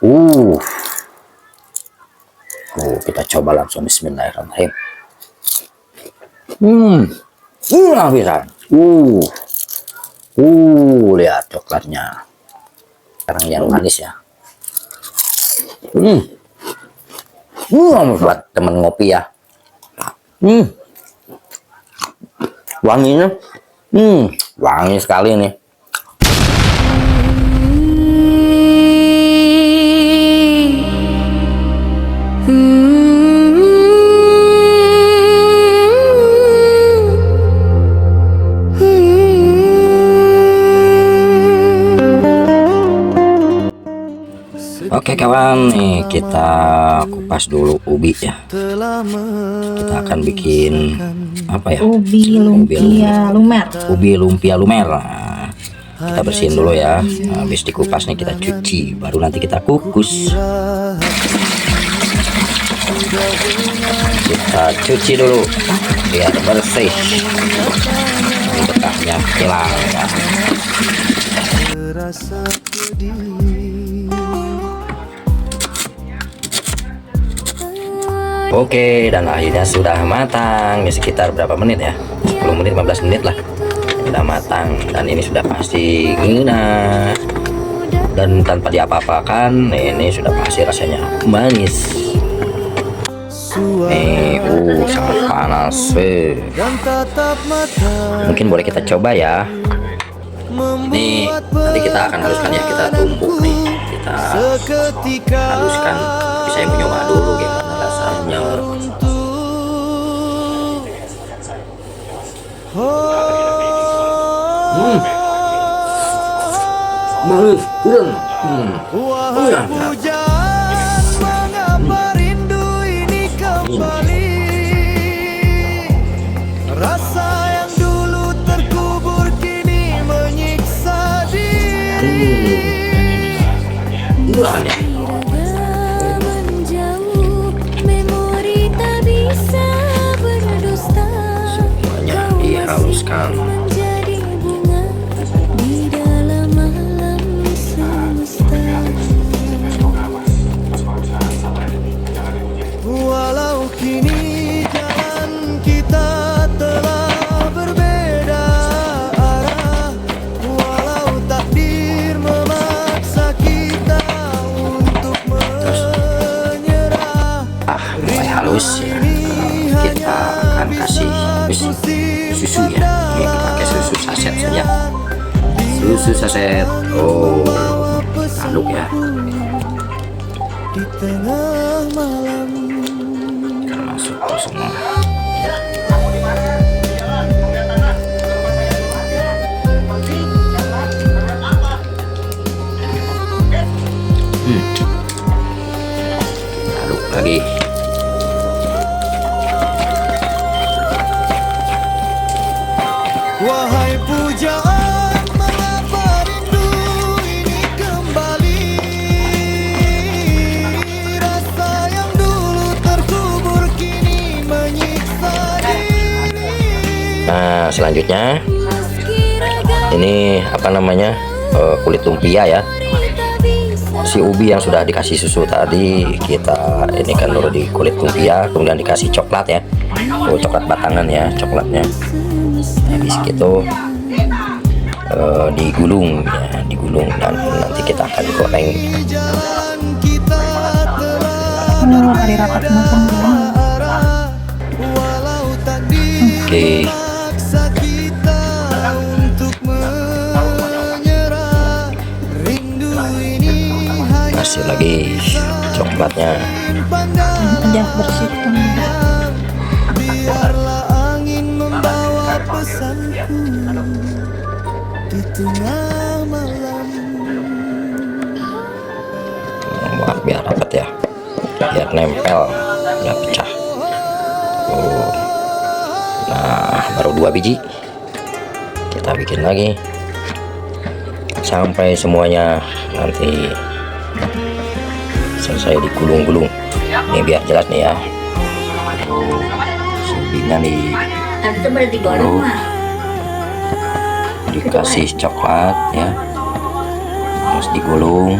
uh kita coba langsung, bismillahirrahmanirrahim. Bisa. Lihat coklatnya. Sekarang yang manis ya. Buat temen ngopi ya. Wanginya, wangi sekali nih. Oke kawan, nih kita kupas dulu ubi ya. Kita akan bikin apa ya? Ubi lumpia lumer. Ubi lumpia lumer. Nah, kita bersihin dulu ya. Habis dikupas nih kita cuci, baru nanti kita kukus. Kita cuci dulu biar bersih, bekahnya hilang ya. Oke, dan akhirnya sudah matang. Ini sekitar berapa menit ya? 10 menit, 15 menit lah. Sudah matang dan ini sudah pasti guna. Dan tanpa diapa-apakan, ini sudah pasti rasanya manis. Nih, sangat panas. Mungkin boleh kita coba ya. Nih, nanti kita akan haluskan ya, kita tumbuk nih. Kita haluskan. Bisa yang mencoba dulu gimana rasanya. Manis, mengapa rindu ini kembali? Rasa yang dulu terkubur kini menyiksa diri. Semuanya dihaluskan. Walau kini jalan kita telah berbeda arah, walau takdir memaksa kita untuk menyerah. Mulai halus ya. Kita akan kasih susu ya. Ini kita pakai susu saset saja. Susu saset. Aduk ya. Di tengah malam Masuk semua. Aduk lagi. wahai pujaan, mengapa rindu ini kembali? Rasa yang dulu terkubur kini menyiksa diri. Nah, selanjutnya ini apa namanya, kulit lumpia ya. Si ubi yang sudah dikasih susu tadi kita ini kan dulu di kulit lumpia, kemudian dikasih coklat ya. Coklat batangan ya coklatnya. Habis gitu digulung ya, digulung dan nanti kita akan goreng. Hari rapat makan dulu. Oke. Kasih lagi coklatnya. Aja bersihkan. Biarlah angin membawa pesanku di tengah malam. Buat biar rapat ya, biar nempel, nggak pecah. Nah, baru 2 biji. Kita bikin lagi sampai semuanya nanti selesai digulung-gulung. Ini biar jelas nih ya. Subinya dikasih coklat ya, Terus digulung.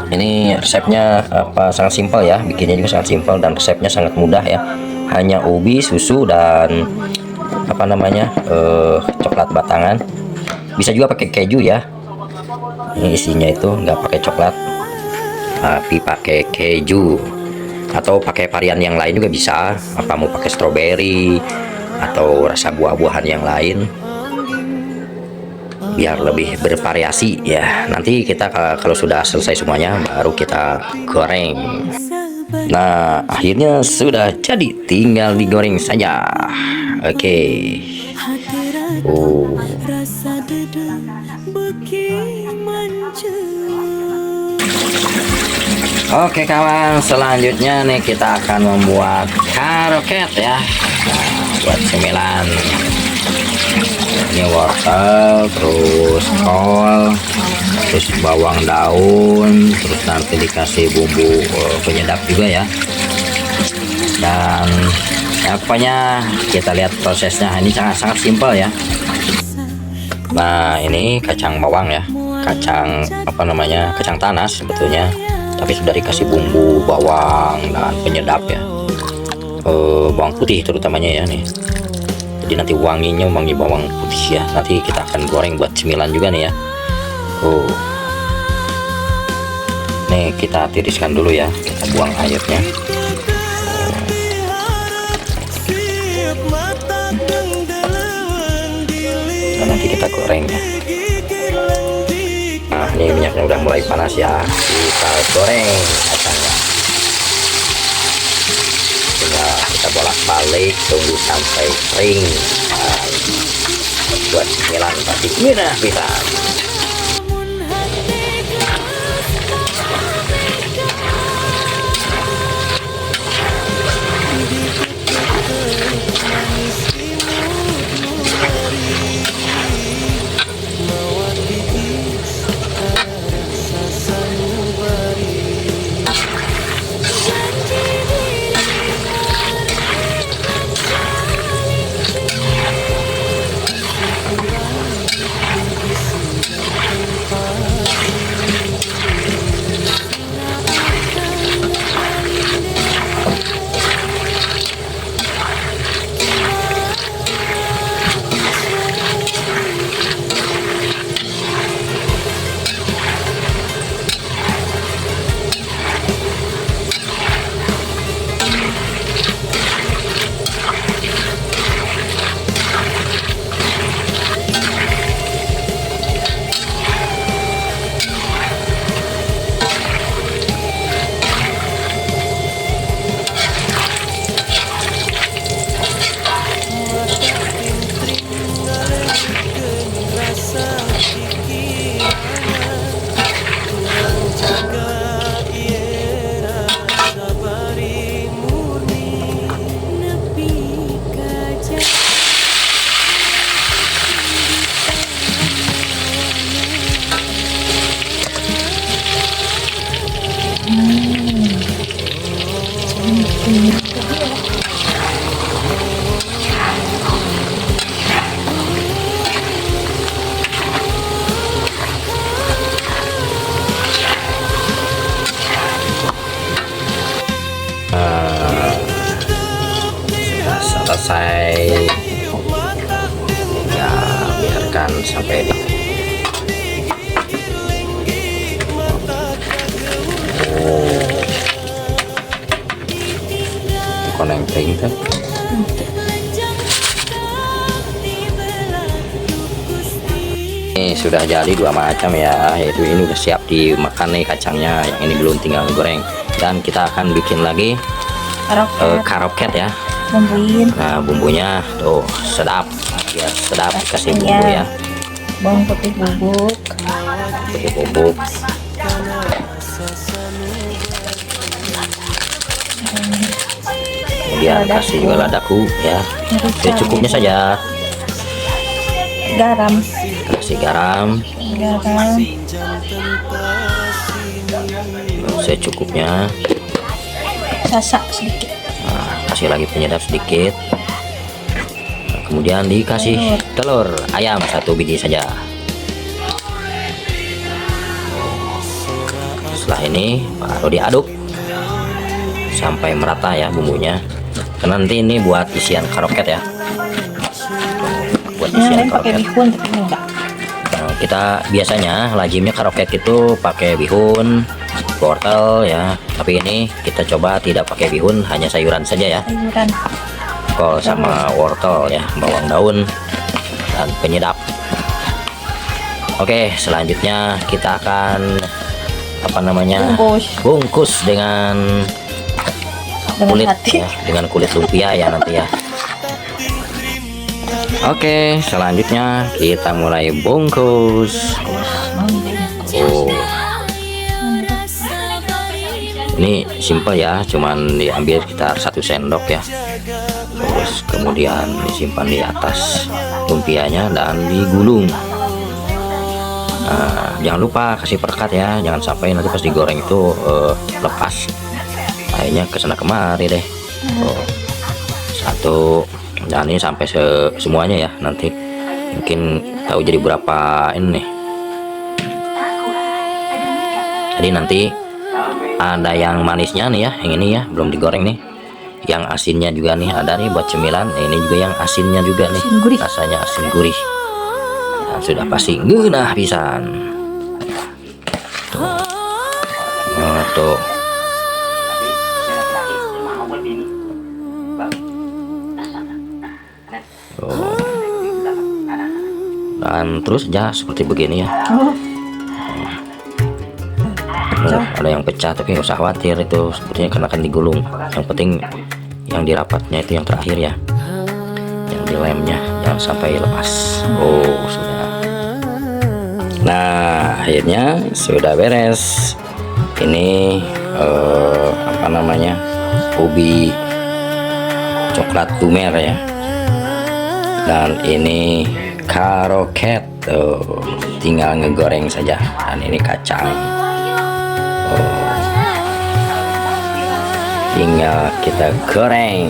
Ini resepnya sangat simpel ya, bikinnya juga sangat simpel dan resepnya sangat mudah ya. Hanya ubi, susu dan coklat batangan. Bisa juga pakai keju ya. Ini isinya itu nggak pakai coklat, tapi pakai keju atau pakai varian yang lain juga bisa. Apa mau pakai stroberi atau rasa buah-buahan yang lain, biar lebih bervariasi ya. Nanti kita kalau sudah selesai semuanya baru kita goreng. Nah, akhirnya sudah jadi, tinggal digoreng saja. Oke. Oke kawan, selanjutnya nih kita akan membuat karoket ya. Nah, buat cemilan. Ini wortel, terus kol, terus bawang daun, terus nanti dikasih bumbu penyedap juga ya. Dan ya, pokoknya kita lihat prosesnya. Ini sangat simpel ya. Nah, ini kacang bawang ya, kacang kacang tanah sebetulnya, tapi sudah dikasih bumbu bawang dan penyedap ya. Bawang putih terutamanya ya nih. Jadi nanti wanginya wangi bawang putih ya. Nanti kita akan goreng buat cemilan juga nih ya. Nih kita tiriskan dulu ya, kita buang airnya. Dan nanti kita goreng ya. Nah, ini minyaknya udah mulai panas ya. Kita goreng kacangnya. Tinggal kita bolak-balik, tunggu sampai kering. Nah, buat cemilan pasti mudah bisa. Selesai ya, biarkan sampai di connecting tuh. Ini sudah jadi dua macam ya, yaitu ini udah siap dimakan nih kacangnya, yang ini belum, tinggal goreng. Dan kita akan bikin lagi karoket ya. Bumbuin. Nah, bumbunya tuh sedap, biar sedap dikasih bumbu ya. Bawang putih bubuk. Putih bubuk. Kemudian kasih juga ladaku ya. Secukupnya saja. Garam. Kasih garam. Secukupnya. Sasak sedikit. Nah, kasih lagi penyedap sedikit. Nah, kemudian dikasih telur ayam 1 biji saja. Setelah ini baru diaduk sampai merata ya bumbunya. Karena nanti ini buat isian karoket ya. Buat Yang isian lain pakai karoket. bihun tapi ini enggak. Nah, kita biasanya lazimnya karoket itu pakai bihun, wortel ya. Tapi ini kita coba tidak pakai bihun, hanya sayuran saja ya. Sayuran. Kol sama wortel ya, bawang daun dan penyedap. Oke, selanjutnya kita akan bungkus dengan kulit hati. ya, dengan kulit lumpia ya nanti ya. Oke, selanjutnya kita mulai bungkus. Oh, ini simple ya, cuman diambil sekitar 1 sendok ya. Terus kemudian disimpan di atas lumpianya dan digulung. Nah, jangan lupa kasih perekat ya, jangan sampai nanti pas digoreng itu lepas airnya kesana kemari deh. Oh, 1, dan ini sampai semuanya ya, nanti mungkin tahu jadi berapa ini nih. Jadi nanti ada yang manisnya nih ya, yang ini ya belum digoreng nih. Yang asinnya juga nih ada nih buat cemilan. Ini juga yang asinnya juga nih, Asin gurih. rasanya asin gurih. Nah, sudah pasti ngeunah pisan. Tuh. Nah, tuh. Tuh. Dan terus ya seperti begini ya. Oh, Ada yang pecah tapi nggak usah khawatir, itu sepertinya karena akan digulung. Yang penting yang dirapatnya itu yang terakhir ya, yang di lemnya jangan sampai lepas. Oh sudah. Nah akhirnya sudah beres. Ini ubi coklat lumer ya, dan ini karoket. Tuh, tinggal ngegoreng saja. Dan ini kacang. Tinggal kita goreng.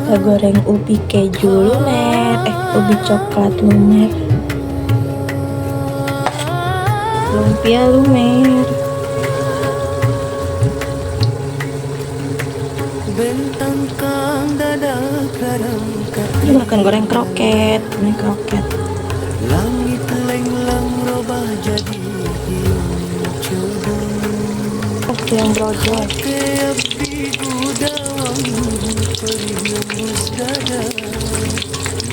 kita goreng ubi keju lumer, ubi coklat lumer, lumpia lumer. Bentangkan dada kadang Ini bukan goreng kroket, ini kroket. langit lenglang robah jadi Itu yang brojol. abdi gudawang perih lembus dada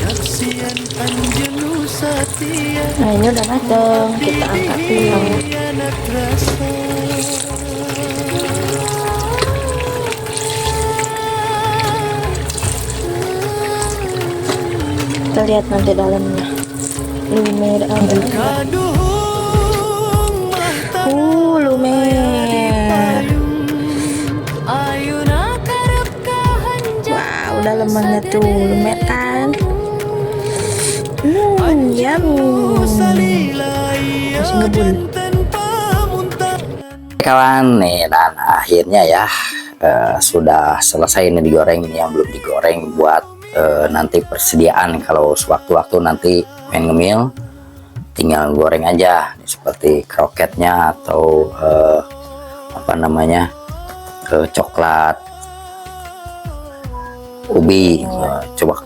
nyaksian anjenu satia Nah ini udah mateng, kita angkat dulu. anak rasa Kita lihat nanti dalamnya. Lumer ada. kaduhung mata Lumer. ayuna karep kahanjang Wow, dalamannya tuh lumer kan. Yummy. Masih ngebul. Kawan nih, dan akhirnya ya sudah selesai ini digoreng. Ini yang belum digoreng buat nanti persediaan kalau sewaktu-waktu nanti main ngemil, tinggal goreng aja seperti kroketnya atau coklat ubi,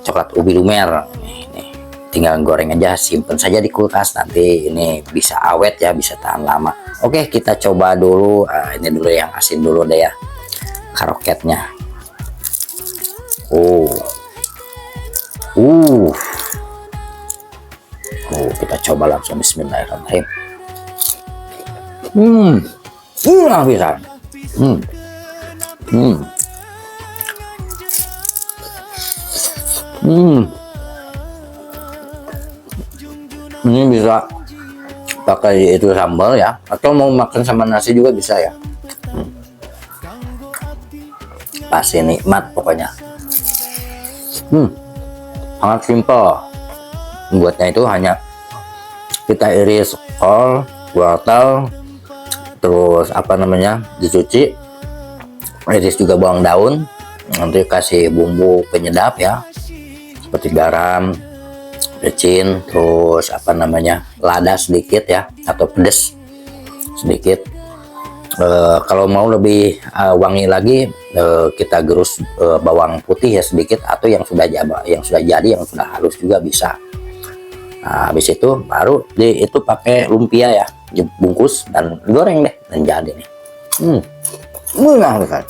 coklat ubi lumer. Ini tinggal goreng aja, simpen saja di kulkas, nanti ini bisa awet ya, bisa tahan lama. Oke, kita coba dulu ini dulu yang asin dulu deh ya, karoketnya. Kita coba langsung, bismillahirrahmanirrahim. Bisa. Ini bisa pakai itu sambal ya, atau mau makan sama nasi juga bisa ya. Pasti nikmat pokoknya. Sangat simpel. Buatnya itu hanya kita iris kol, wortel, terus dicuci, iris juga bawang daun, nanti kasih bumbu penyedap ya, seperti garam, micin, terus apa namanya, lada sedikit ya, atau pedas sedikit. Kalau mau lebih wangi lagi, kita gerus bawang putih ya sedikit, atau yang sudah jadi yang sudah halus juga bisa. Nah, habis itu baru itu pakai lumpia ya, dibungkus dan goreng deh, dan jadi nih. Enak kan.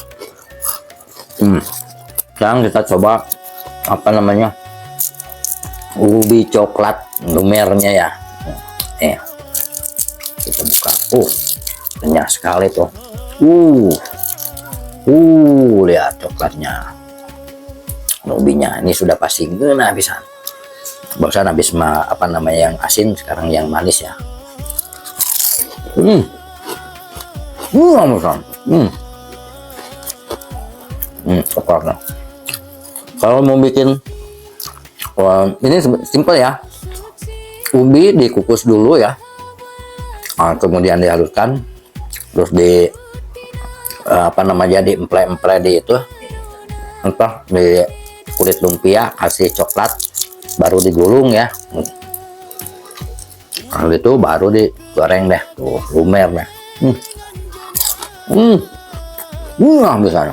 Sekarang kita coba apa namanya, ubi coklat lumernya ya. Kita buka. Banyak sekali tuh. Lihat coklatnya. Ubinya ini sudah pasti ngena pisan. Barusan habis apa namanya yang asin, sekarang yang manis ya. Coklatnya. Kalau mau bikin, ini simple ya. Ubi dikukus dulu ya. Kemudian dihaluskan, terus di apa namanya, diemple-emple di itu, di kulit lumpia, kasih coklat, baru digulung ya. Kalau itu baru digoreng deh, tuh lumer deh. Bisa.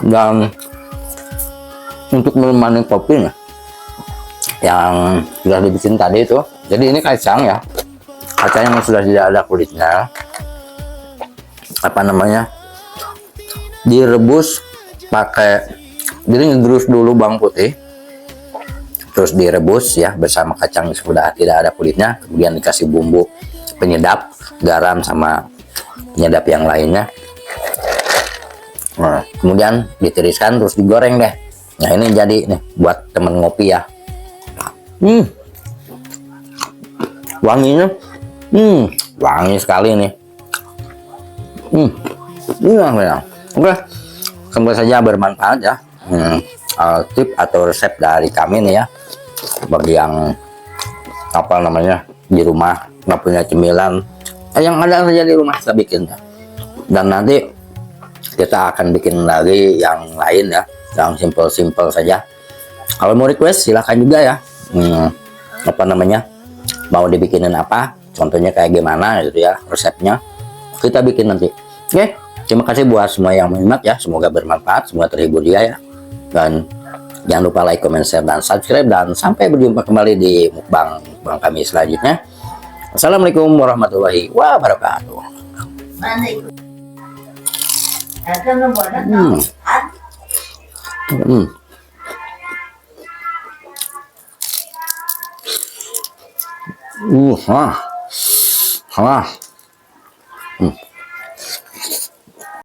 Dan untuk menemani kopi nih, yang sudah dibikin tadi itu, jadi ini kacang ya, kacang yang sudah tidak ada kulitnya, apa namanya, direbus pakai, jadi ngegerus dulu bawang putih, terus direbus ya bersama kacang yang sudah tidak ada kulitnya, kemudian dikasih bumbu penyedap, garam sama penyedap yang lainnya. Nah, kemudian ditiriskan, terus digoreng deh. Nah, ini jadi nih buat temen ngopi ya. Wanginya wangi sekali nih. Enak. Oke, semoga saja bermanfaat ya. Tip atau resep dari kami nih ya, bagi yang apa namanya di rumah nggak punya cemilan, yang ada saja di rumah kita bikin ya. Dan nanti kita akan bikin lagi yang lain ya, yang simple-simple saja. Kalau mau request silahkan juga ya, apa namanya, mau dibikinin apa, contohnya kayak gimana gitu ya, resepnya kita bikin nanti. Oke, terima kasih buat semua yang menyimak ya, semoga bermanfaat, semoga terhibur dia ya. Dan jangan lupa like, comment, share, dan subscribe, dan sampai berjumpa kembali di mukbang kami selanjutnya. Assalamualaikum warahmatullahi wabarakatuh. Hmm.